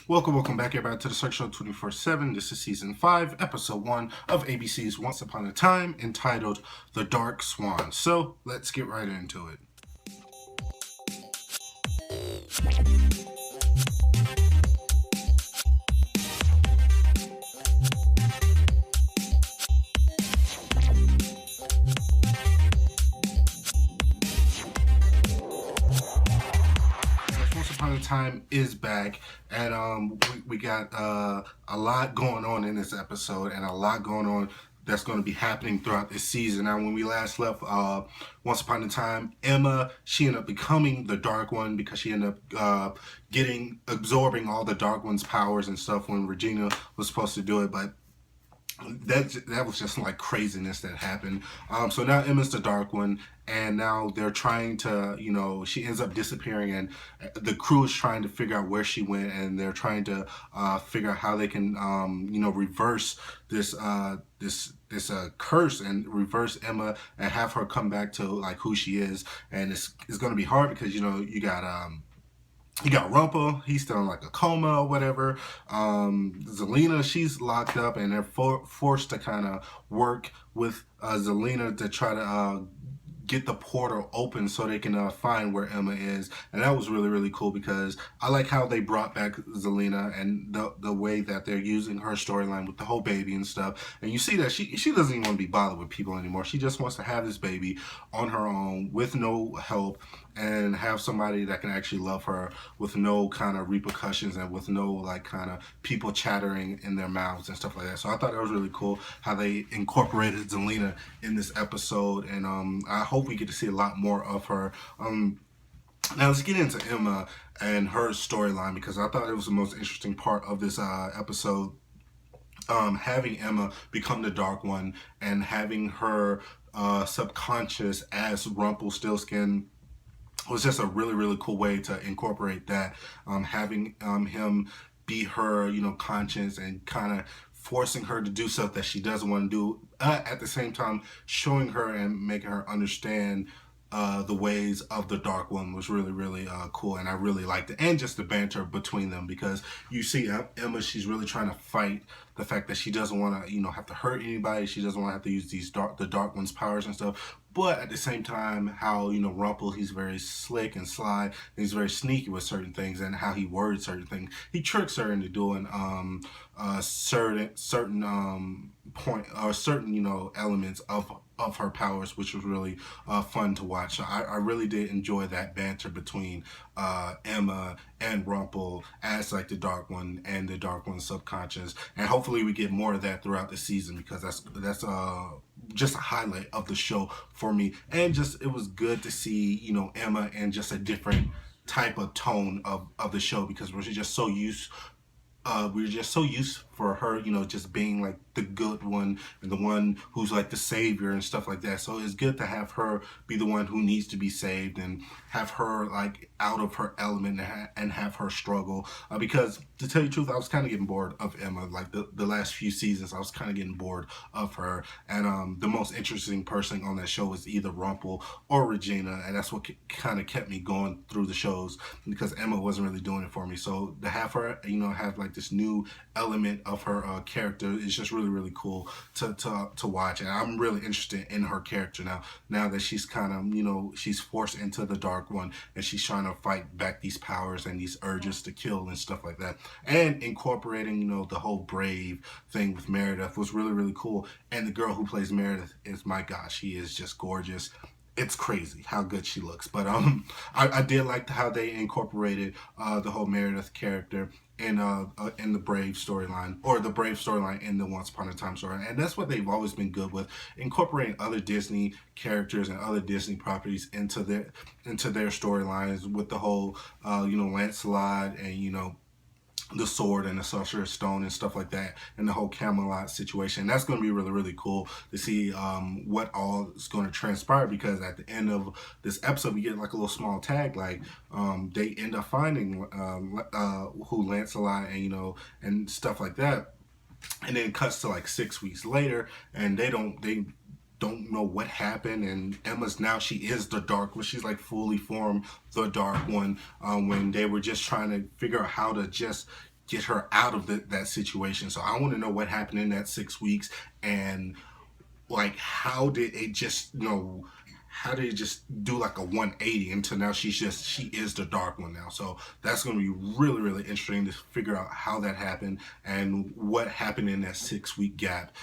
Welcome back everybody to the Search Show 24/7. This is Season 5, Episode 1 of ABC's Once Upon a Time, entitled The Dark Swan. So, let's get right into it. Time is back, and we got a lot going on in this episode, and a lot going on that's going to be happening throughout this season. Now, when we last left Once Upon a Time, Emma, she ended up becoming the Dark One because she ended up absorbing all the Dark One's powers and stuff when Regina was supposed to do it, but that was just like craziness that happened. So now Emma's the Dark One, and now they're trying to, she ends up disappearing, and the crew is trying to figure out where she went, and they're trying to figure out how they can, reverse this curse and reverse Emma and have her come back to like who she is. And it's going to be hard because you got Rumple, he's still in like a coma or whatever. Zelena, she's locked up, and they're forced to kind of work with Zelena to try to get the portal open so they can find where Emma is. And that was really, really cool because I like how they brought back Zelena and the way that they're using her storyline with the whole baby and stuff. And you see that she doesn't even want to be bothered with people anymore. She just wants to have this baby on her own with no help, and have somebody that can actually love her with no kind of repercussions and with no like kind of people chattering in their mouths and stuff like that. So I thought that was really cool how they incorporated Zelena in this episode, and I hope we get to see a lot more of her. Now let's get into Emma and her storyline, because I thought it was the most interesting part of this episode. Having Emma become the Dark One and having her subconscious as Rumpelstiltskin was just a really, really cool way to incorporate that. Having him be her, conscience, and kind of forcing her to do stuff that she doesn't want to do, at the same time showing her and making her understand the ways of the Dark One was really, really cool, and I really liked it. And just the banter between them, because you see Emma, she's really trying to fight the fact that she doesn't want to, have to hurt anybody. She doesn't want to have to use the Dark One's powers and stuff. But at the same time, how, Rumple, he's very slick and sly, and he's very sneaky with certain things, and how he words certain things. He tricks her into doing certain elements of her powers, which was really fun to watch. So I really did enjoy that banter between Emma and Rumple as like the Dark One and the Dark One's subconscious, and hopefully we get more of that throughout the season, because that's just a highlight of the show for me. And just, it was good to see Emma in just a different type of tone of the show, because we're just so used for her, just being like the good one and the one who's like the savior and stuff like that. So it's good to have her be the one who needs to be saved, and have her like out of her element, and have her struggle. Because to tell you the truth, I was kind of getting bored of Emma. Like the last few seasons, I was kind of getting bored of her. And the most interesting person on that show was either Rumple or Regina, and that's what kind of kept me going through the shows, because Emma wasn't really doing it for me. So to have her, have like this new element of her character is just really, really cool to watch. And I'm really interested in her character now that she's kind of, she's forced into the Dark One, and she's trying to fight back these powers and these urges to kill and stuff like that. And incorporating, the whole brave thing with Meredith was really, really cool. And the girl who plays Meredith is, my gosh, she is just gorgeous. It's crazy how good she looks. But I did like how they incorporated the whole Meredith character in the Brave storyline, or the Brave storyline in the Once Upon a Time storyline. And that's what they've always been good with, incorporating other Disney characters and other Disney properties into their storylines, with the whole Lancelot and the sword and the Sorcerer's Stone and stuff like that, and the whole Camelot situation. That's going to be really, really cool to see what all is going to transpire, because at the end of this episode, we get like a little small tag, like they end up finding who Lancelot and stuff like that. And then it cuts to like 6 weeks later, and they don't know what happened, and Emma's now, she is the Dark One. She's like fully formed the Dark One, when they were just trying to figure out how to just get her out of that situation. So I want to know what happened in that 6 weeks, and like how did it just, how did it just do like a 180 until now she is the Dark One now. So that's going to be really, really interesting to figure out how that happened and what happened in that 6 week gap,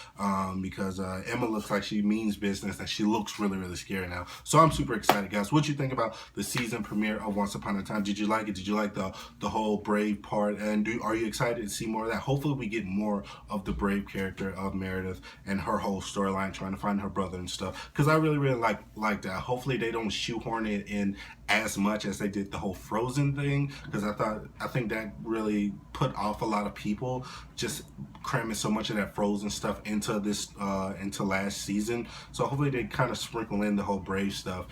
because Emma looks like she means business and she looks really, really scary now. So I'm super excited, guys. What you think about the season premiere of Once Upon a Time? Did you like it? Did you like the whole Brave part? And are you excited to see more of that? Hopefully we get more of the Brave character of Meredith and her whole storyline trying to find her brother and stuff, because I really, really like that. Hopefully they don't shoehorn it in as much as they did the whole Frozen thing, because I think that really put off a lot of people, just cramming so much of that Frozen stuff into this into last season. So hopefully they kind of sprinkle in the whole Brave stuff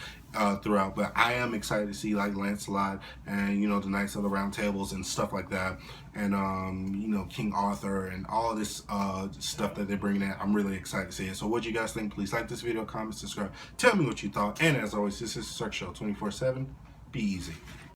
throughout. But I am excited to see like Lancelot and the Knights of the Round Tables and stuff like that, and King Arthur and all this stuff that they're bringing in. I'm really excited to see it. So what do you guys think? Please like this video, comment, subscribe, tell me what you thought, and as always, this is Cirque Show 24/7. Be easy.